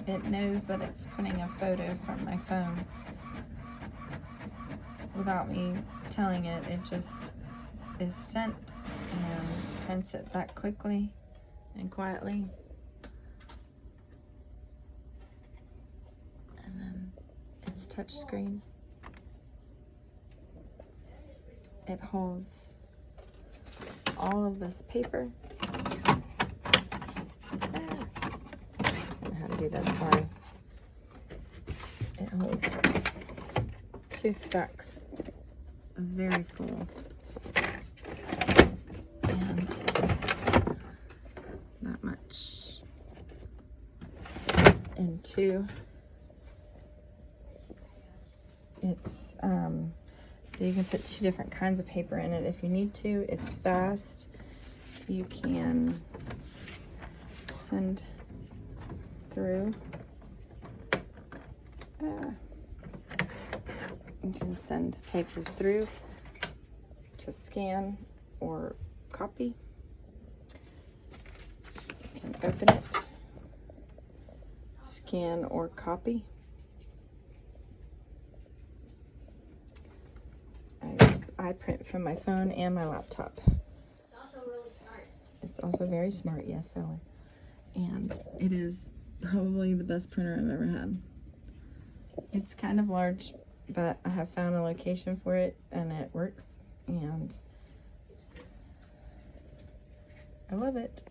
it knows that it's putting a photo from my phone. Without me telling it, it just is sent and prints it that quickly and quietly. And then it's touch screen. It holds all of this paper. I don't know how to do that, sorry. It holds 2 stacks of very full. And that much into it's so you can put 2 different kinds of paper in it if you need to. It's fast. You can send through. You can send paper through to scan or copy. You can open it, scan or copy. I print from my phone and my laptop. It's also really smart. It's also very smart, yes, Ellen. And it is probably the best printer I've ever had. It's kind of large, but I have found a location for it and it works, and I love it.